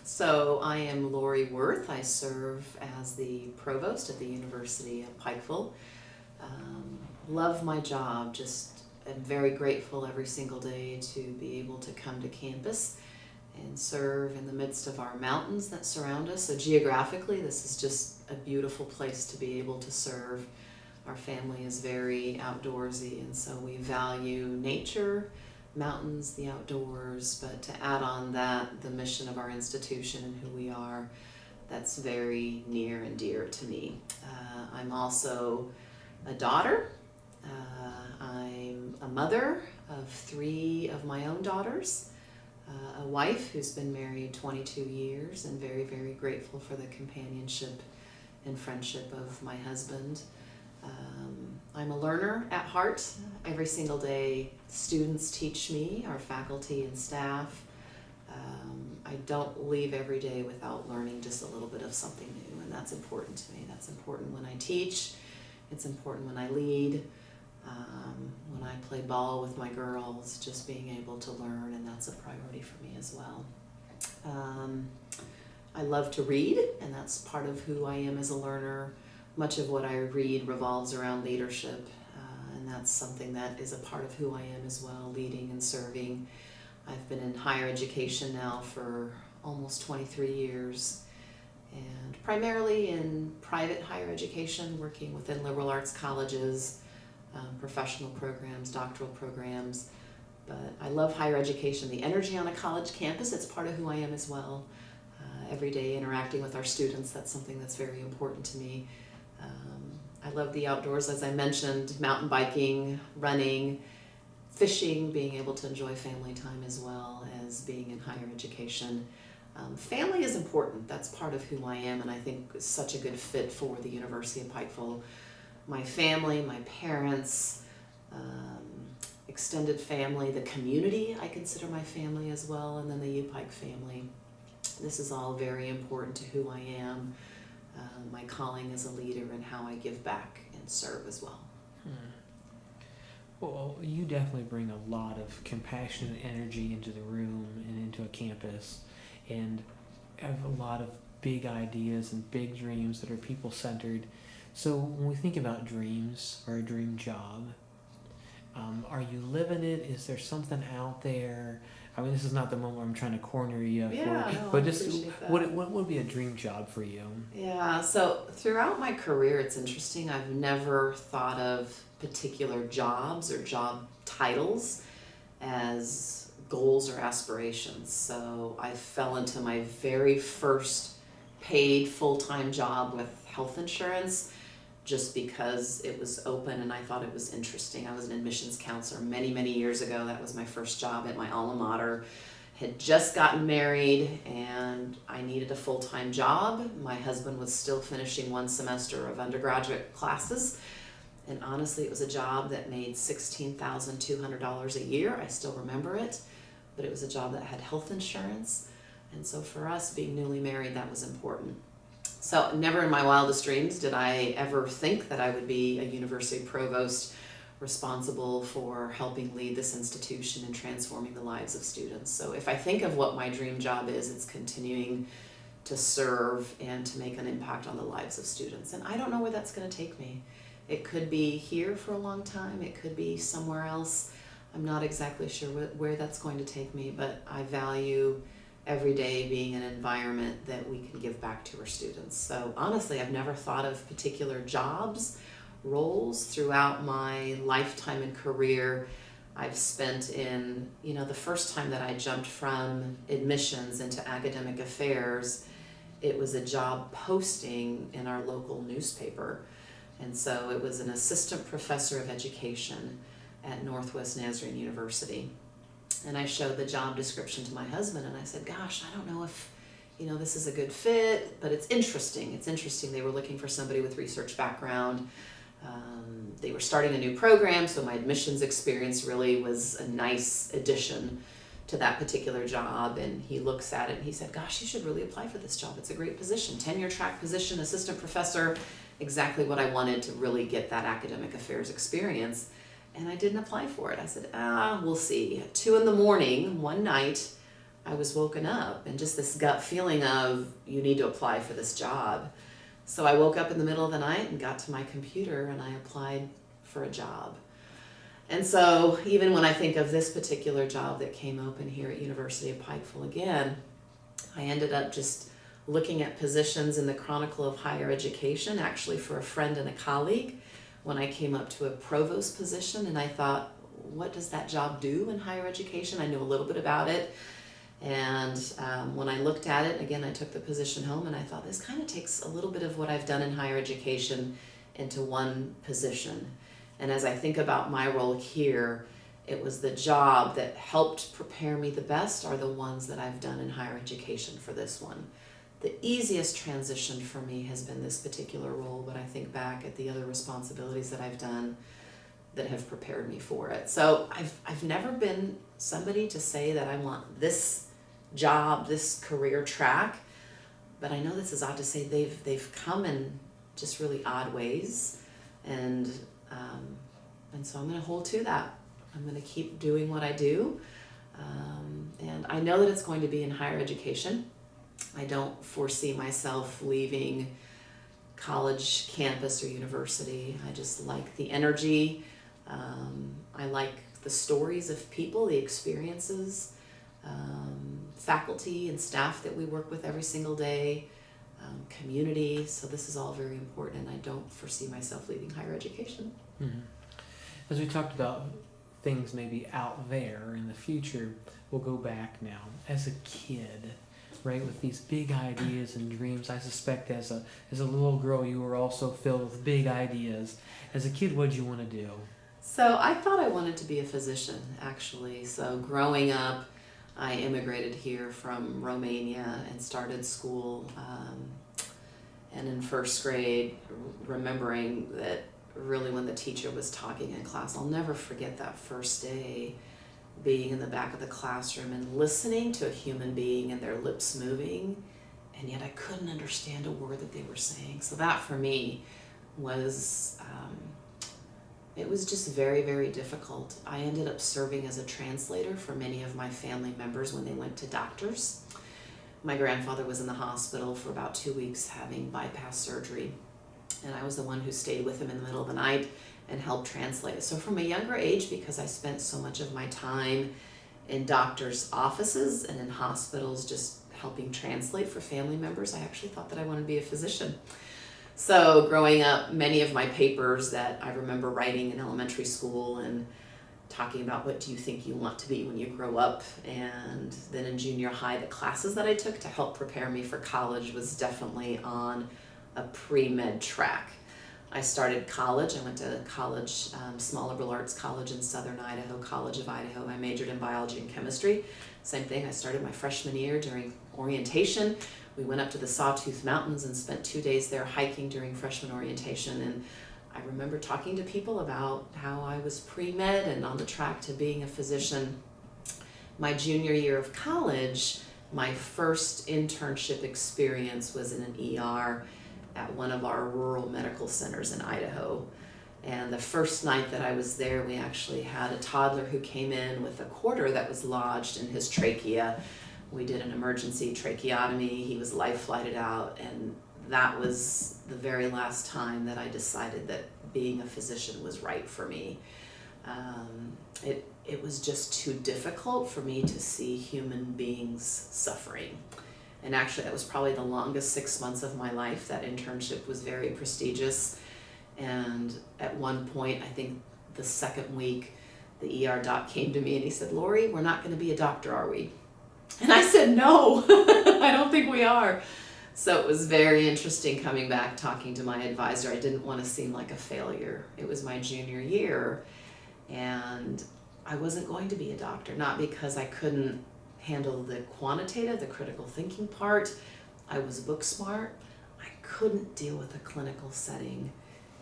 So I am Lori Werth. I serve as the Provost at the University of Pikeville. Love my job. Just am very grateful every single day to be able to come to campus and serve in the midst of our mountains that surround us. So geographically, this is just a beautiful place to be able to serve. Our family is very outdoorsy, and so we value nature, mountains, the outdoors, but to add on that, the mission of our institution and who we are, that's very near and dear to me. I'm also a daughter. I'm a mother of 3 of my own daughters, a wife who's been married 22 years, and very, very grateful for the companionship and friendship of my husband. I'm a learner at heart. Every single day, students teach me, our faculty and staff. I don't leave every day without learning just a little bit of something new, and that's important to me. That's important when I teach. It's important when I lead. When I play ball with my girls, just being able to learn, and that's a priority for me as well. I love to read, and that's part of who I am as a learner. Much of what I read revolves around leadership, and that's something that is a part of who I am as well, leading and serving. I've been in higher education now for almost 23 years, and primarily in private higher education, working within liberal arts colleges, professional programs, doctoral programs. But I love higher education, the energy on a college campus. It's part of who I am as well. Every day interacting with our students, that's something that's very important to me. I love the outdoors, as I mentioned, mountain biking, running, fishing, being able to enjoy family time as well as being in higher education. Family is important. That's part of who I am, and I think it's such a good fit for the University of Pikeville. My family, my parents, extended family, the community, I consider my family as well, and then the UPike family. This is all very important to who I am, my calling as a leader, and how I give back and serve as well. Well, you definitely bring a lot of compassion and energy into the room and into a campus, and have a lot of big ideas and big dreams that are people-centered. So when we think about dreams or a dream job, are you living it? Is there something out there? I mean, this is not the moment where I'm trying to corner you, but just what would be a dream job for you? Yeah, so throughout my career, it's interesting. I've never thought of particular jobs or job titles as goals or aspirations. So I fell into my very first paid full-time job with health insurance just because it was open and I thought it was interesting. I was an admissions counselor many, many years ago. That was my first job at my alma mater. Had just gotten married and I needed a full-time job. My husband was still finishing 1 semester of undergraduate classes. And honestly, it was a job that made $16,200 a year. I still remember it, but it was a job that had health insurance. And so for us, being newly married, that was important. So never in my wildest dreams did I ever think that I would be a university provost responsible for helping lead this institution and transforming the lives of students. So if I think of what my dream job is, it's continuing to serve and to make an impact on the lives of students. And I don't know where that's going to take me. It could be here for a long time. It could be somewhere else. I'm not exactly sure where that's going to take me, but I value every day being an environment that we can give back to our students. So honestly, I've never thought of particular jobs, roles throughout my lifetime and career. I've spent in, the first time that I jumped from admissions into academic affairs, it was a job posting in our local newspaper. And so it was an assistant professor of education at Northwest Nazarene University. And I showed the job description to my husband and I said, gosh, I don't know if, this is a good fit, but it's interesting. It's interesting. They were looking for somebody with research background. They were starting a new program, so my admissions experience really was a nice addition to that particular job. And he looks at it and he said, gosh, you should really apply for this job. It's a great position, tenure track position, assistant professor, exactly what I wanted to really get that academic affairs experience. And I didn't apply for it. I said, we'll see. At 2 a.m. one night, I was woken up, and just this gut feeling of, you need to apply for this job. So I woke up in the middle of the night and got to my computer and I applied for a job. And so even when I think of this particular job that came open here at University of Pikeville again, I ended up just looking at positions in the Chronicle of Higher Education, actually for a friend and a colleague, when I came up to a provost position, and I thought, what does that job do in higher education? I knew a little bit about it. And when I looked at it, again, I took the position home and I thought, this kind of takes a little bit of what I've done in higher education into one position. And as I think about my role here, it was the job that helped prepare me the best are the ones that I've done in higher education for this one. The easiest transition for me has been this particular role, but I think back at the other responsibilities that I've done that have prepared me for it. So I've never been somebody to say that I want this job, this career track, but I know this is odd to say, they've come in just really odd ways, and so I'm going to hold to that. I'm going to keep doing what I do, and I know that it's going to be in higher education. I don't foresee myself leaving college campus or university. I just like the energy. I like the stories of people, the experiences, faculty and staff that we work with every single day, community. So this is all very important, and I don't foresee myself leaving higher education. Mm-hmm. As we talked about things maybe out there in the future, we'll go back now. As a kid, right, with these big ideas and dreams, I suspect as a little girl you were also filled with big ideas. As a kid, what did you want to do? So I thought I wanted to be a physician, actually. So growing up, I immigrated here from Romania and started school. And in first grade, remembering that really when the teacher was talking in class, I'll never forget that first day being in the back of the classroom and listening to a human being and their lips moving, and yet I couldn't understand a word that they were saying. So that for me was, it was just very, very difficult. I ended up serving as a translator for many of my family members when they went to doctors. My grandfather was in the hospital for about 2 weeks having bypass surgery, and I was the one who stayed with him in the middle of the night and helped translate. So from a younger age, because I spent so much of my time in doctors' offices and in hospitals just helping translate for family members, I actually thought that I wanted to be a physician. So growing up, many of my papers that I remember writing in elementary school and talking about what do you think you want to be when you grow up, and then in junior high, the classes that I took to help prepare me for college was definitely on a pre-med track. I started college. I went to college, small liberal arts college in southern Idaho, College of Idaho. I majored in biology and chemistry. Same thing, I started my freshman year during orientation. We went up to the Sawtooth Mountains and spent 2 days there hiking during freshman orientation. And I remember talking to people about how I was pre-med and on the track to being a physician. My junior year of college, my first internship experience was in an ER at one of our rural medical centers in Idaho. And the first night that I was there, we actually had a toddler who came in with a quarter that was lodged in his trachea. We did an emergency tracheotomy. He was life flighted out, and that was the very last time that I decided that being a physician was right for me. It was just too difficult for me to see human beings suffering. And actually, that was probably the longest 6 months of my life. That internship was very prestigious. And at one point, I think the second week, the ER doc came to me and he said, "Lori, we're not going to be a doctor, are we?" And I said, "No, I don't think we are." So it was very interesting coming back, talking to my advisor. I didn't want to seem like a failure. It was my junior year, and I wasn't going to be a doctor, not because I couldn't handle the quantitative, the critical thinking part. I was book smart. I couldn't deal with a clinical setting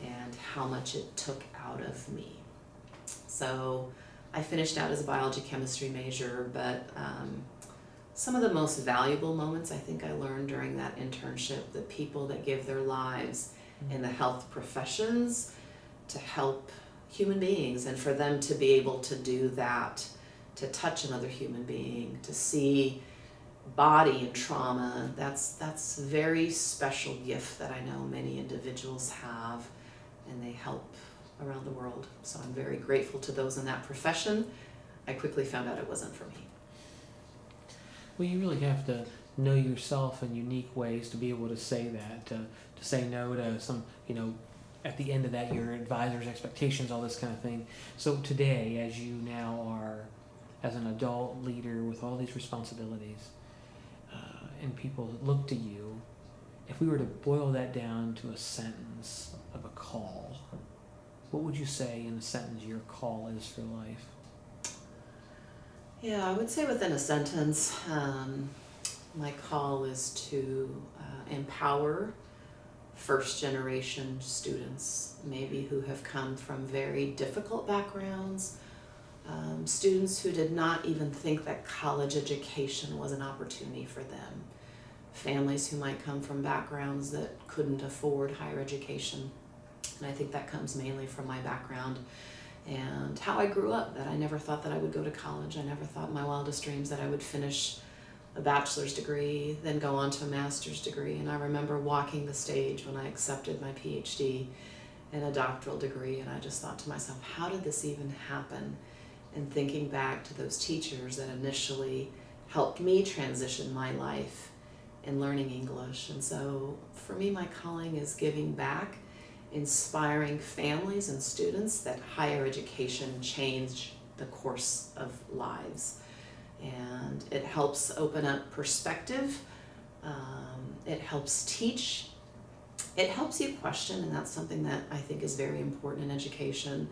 and how much it took out of me. So I finished out as a biology chemistry major, but some of the most valuable moments I think I learned during that internship, the people that give their lives in the health professions to help human beings, and for them to be able to do that, to touch another human being, to see body and trauma, that's a very special gift that I know many individuals have, and they help around the world. So I'm very grateful to those in that profession. I quickly found out it wasn't for me. Well, you really have to know yourself in unique ways to be able to say that, to say no to some, at the end of that, your advisor's expectations, all this kind of thing. So today, as you now are, as an adult leader with all these responsibilities, and people look to you, if we were to boil that down to a sentence of a call, what would you say in a sentence your call is for life? Yeah, I would say within a sentence, my call is to empower first generation students, maybe who have come from very difficult backgrounds, students who did not even think that college education was an opportunity for them, families who might come from backgrounds that couldn't afford higher education. And I think that comes mainly from my background and how I grew up, that I never thought that I would go to college. I never thought in my wildest dreams that I would finish a bachelor's degree, then go on to a master's degree. And I remember walking the stage when I accepted my PhD and a doctoral degree, and I just thought to myself, how did this even happen? And thinking back to those teachers that initially helped me transition my life in learning English. And so for me, my calling is giving back, inspiring families and students that higher education change the course of lives. And it helps open up perspective, it helps teach, it helps you question, and that's something that I think is very important in education,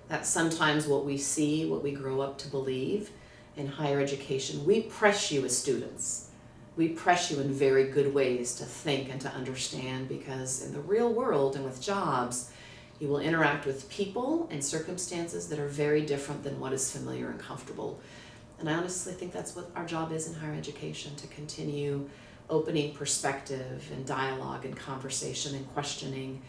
that sometimes what we see, what we grow up to believe in higher education, we press you as students. We press you in very good ways to think and to understand, because in the real world and with jobs, you will interact with people and circumstances that are very different than what is familiar and comfortable. And I honestly think that's what our job is in higher education, to continue opening perspective and dialogue and conversation and questioning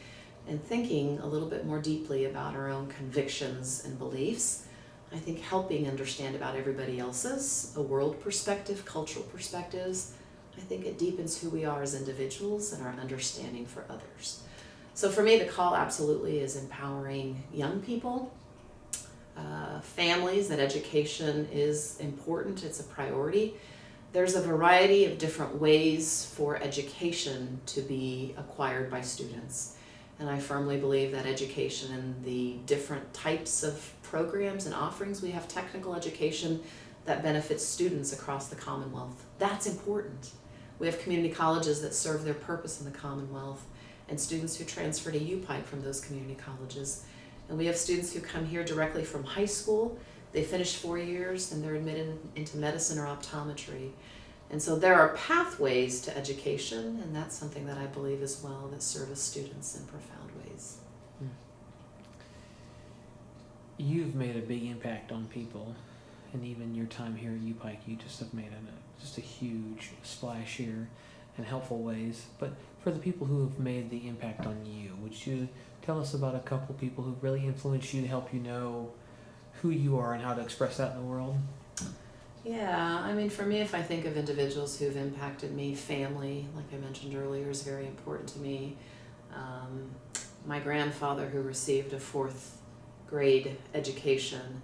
and thinking a little bit more deeply about our own convictions and beliefs. I think helping understand about everybody else's, a world perspective, cultural perspectives, I think it deepens who we are as individuals and our understanding for others. So for me, the call absolutely is empowering young people, families, that education is important, it's a priority. There's a variety of different ways for education to be acquired by students. And I firmly believe that education and the different types of programs and offerings, we have technical education that benefits students across the Commonwealth. That's important. We have community colleges that serve their purpose in the Commonwealth, and students who transfer to UPike from those community colleges. And we have students who come here directly from high school. They finish 4 years and they're admitted into medicine or optometry. And so there are pathways to education, and that's something that I believe as well, that service students in profound ways. You've made a big impact on people, and even your time here at UPike, you just have made just a huge splash here in helpful ways. But for the people who have made the impact on you, would you tell us about a couple people who really influenced you to help you know who you are and how to express that in the world? Yeah, I mean, for me, if I think of individuals who've impacted me, family, like I mentioned earlier, is very important to me. My grandfather, who received a 4th grade education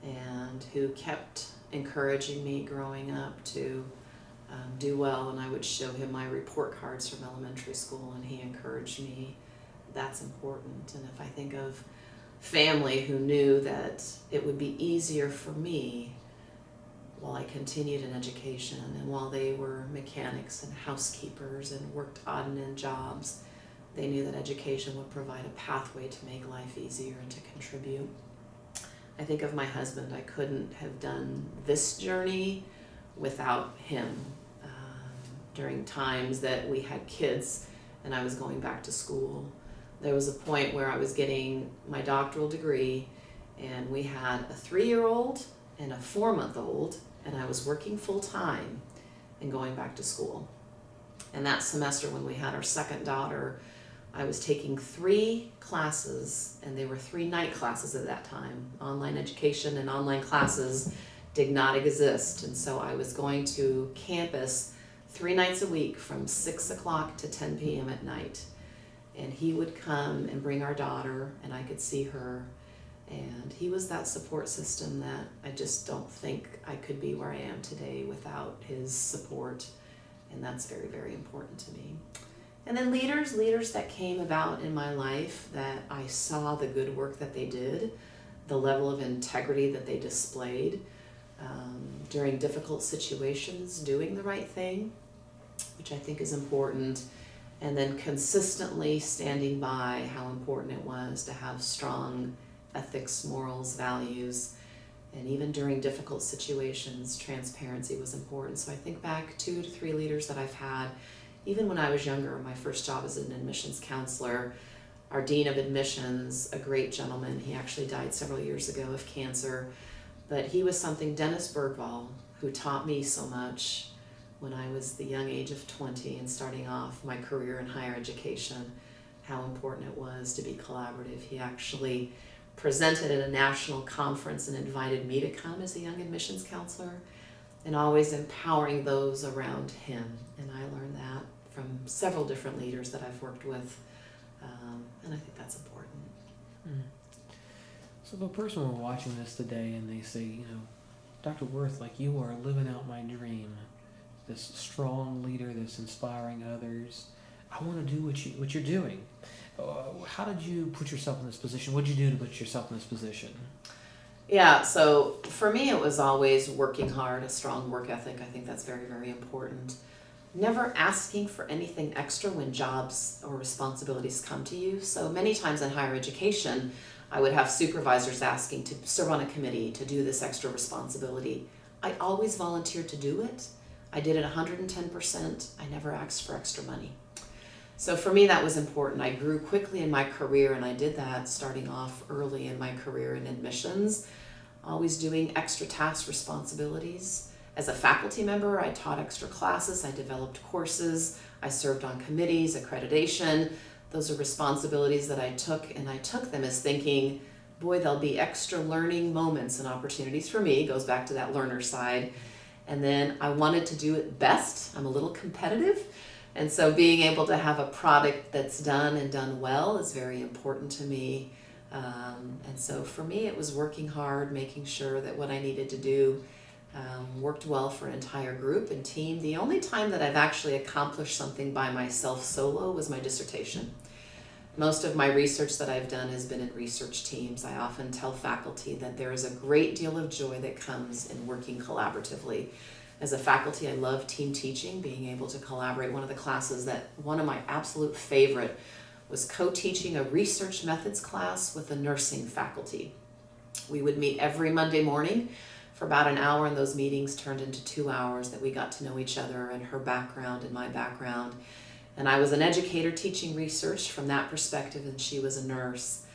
and who kept encouraging me growing up to do well, and I would show him my report cards from elementary school and he encouraged me. That's important. And if I think of family who knew that it would be easier for me while I continued in education, and while they were mechanics and housekeepers and worked odd and end jobs, they knew that education would provide a pathway to make life easier and to contribute. I think of my husband. I couldn't have done this journey without him. During times that we had kids and I was going back to school, there was a point where I was getting my doctoral degree and we had a 3-year-old and a 4-month-old, and I was working full-time and going back to school. And that semester when we had our second daughter, I was taking 3 classes, and they were 3 night classes at that time, online education and online classes did not exist. And so I was going to campus 3 nights a week from 6 o'clock to 10 p.m. at night. And he would come and bring our daughter, and I could see her. And he was that support system that I just don't think I could be where I am today without his support. And that's very, very important to me. And then leaders that came about in my life that I saw the good work that they did, the level of integrity that they displayed during difficult situations, doing the right thing, which I think is important. And then consistently standing by how important it was to have strong ethics, morals, values, and even during difficult situations, transparency was important. So I think back 2 to 3 leaders that I've had, even when I was younger. My first job as an admissions counselor, our dean of admissions, a great gentleman, he actually died several years ago of cancer, but he was something, Dennis Bergvall, who taught me so much when I was the young age of 20 and starting off my career in higher education, how important it was to be collaborative. He actually presented at a national conference and invited me to come as a young admissions counselor, and always empowering those around him. And I learned that from several different leaders that I've worked with, and I think that's important. So if a person were watching this today and they say, Dr. Werth, like, you are living out my dream, this strong leader that's inspiring others, I want to do what you're doing. How did you put yourself in this position? What did you do to put yourself in this position? Yeah, so for me it was always working hard, a strong work ethic. I think that's very, very important. Never asking for anything extra when jobs or responsibilities come to you. So many times in higher education, I would have supervisors asking to serve on a committee, to do this extra responsibility. I always volunteered to do it. I did it 110%. I never asked for extra money. So for me, that was important. I grew quickly in my career, and I did that starting off early in my career in admissions, always doing extra task responsibilities. As a faculty member, I taught extra classes, I developed courses, I served on committees, accreditation. Those are responsibilities that I took, and I took them as thinking, boy, there'll be extra learning moments and opportunities for me. It goes back to that learner side. And then I wanted to do it best. I'm a little competitive. And so being able to have a product that's done and done well is very important to me. And so for me, it was working hard, making sure that what I needed to do worked well for an entire group and team. The only time that I've actually accomplished something by myself solo was my dissertation. Most of my research that I've done has been in research teams. I often tell faculty that there is a great deal of joy that comes in working collaboratively. As a faculty, I love team teaching, being able to collaborate. One of the classes that one of my absolute favorite was co-teaching a research methods class with the nursing faculty. We would meet every Monday morning for about an hour, and those meetings turned into 2 hours that we got to know each other and her background and my background. And I was an educator teaching research from that perspective, and she was a nurse.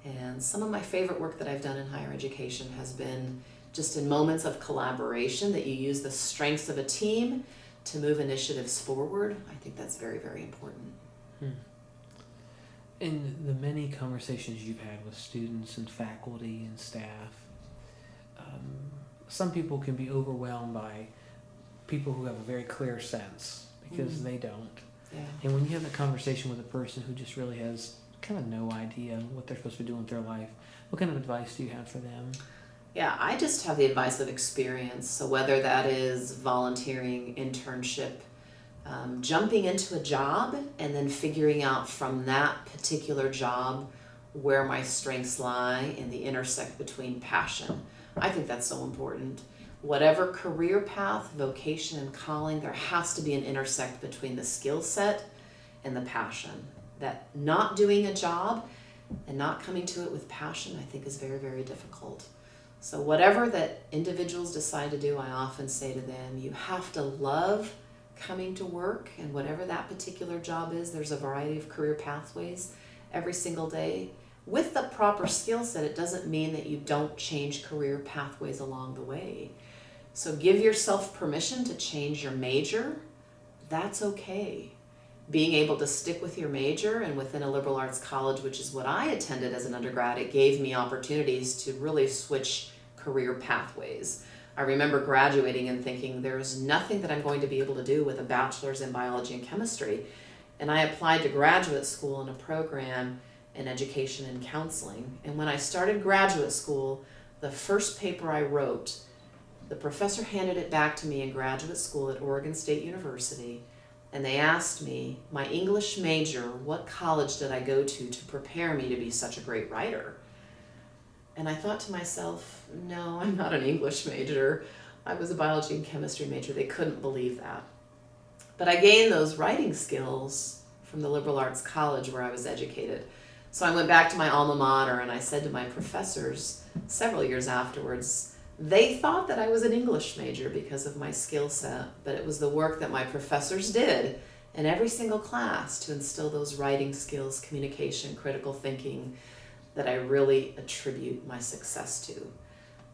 And some of my favorite work that I've done in higher education has been just in moments of collaboration, that you use the strengths of a team to move initiatives forward. I think that's very, very important. In the many conversations you've had with students and faculty and staff, some people can be overwhelmed by people who have a very clear sense, because they don't. Yeah. And when you have a conversation with a person who just really has kind of no idea what they're supposed to be doing with their life, what kind of advice do you have for them? Yeah, I just have the advice of experience. So whether that is volunteering, internship, jumping into a job and then figuring out from that particular job where my strengths lie and the intersect between passion. I think that's so important. Whatever career path, vocation, and calling, there has to be an intersect between the skill set and the passion. That not doing a job and not coming to it with passion, I think, is very, very difficult. So whatever that individuals decide to do, I often say to them, you have to love coming to work, and whatever that particular job is, there's a variety of career pathways every single day. With the proper skill set, it doesn't mean that you don't change career pathways along the way. So give yourself permission to change your major. That's okay. Being able to stick with your major, and within a liberal arts college, which is what I attended as an undergrad, it gave me opportunities to really switch career pathways. I remember graduating and thinking there's nothing that I'm going to be able to do with a bachelor's in biology and chemistry. And I applied to graduate school in a program in education and counseling. And when I started graduate school, the first paper I wrote, the professor handed it back to me in graduate school at Oregon State University, and they asked me, my English major, what college did I go to prepare me to be such a great writer? And I thought to myself, no, I'm not an English major. I was a biology and chemistry major. They couldn't believe that. But I gained those writing skills from the liberal arts college where I was educated. So I went back to my alma mater and I said to my professors several years afterwards, they thought that I was an English major because of my skill set, but it was the work that my professors did in every single class to instill those writing skills, communication, critical thinking, that I really attribute my success to.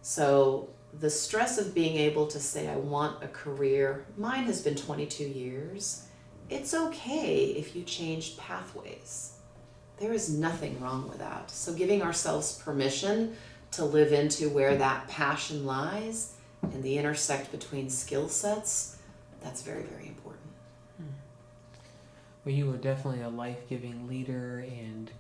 So the stress of being able to say I want a career, mine has been 22 years. It's okay if you change pathways. There is nothing wrong with that. So giving ourselves permission to live into where that passion lies and the intersect between skill sets, that's very, very important. Well, you were definitely a life-giving leader and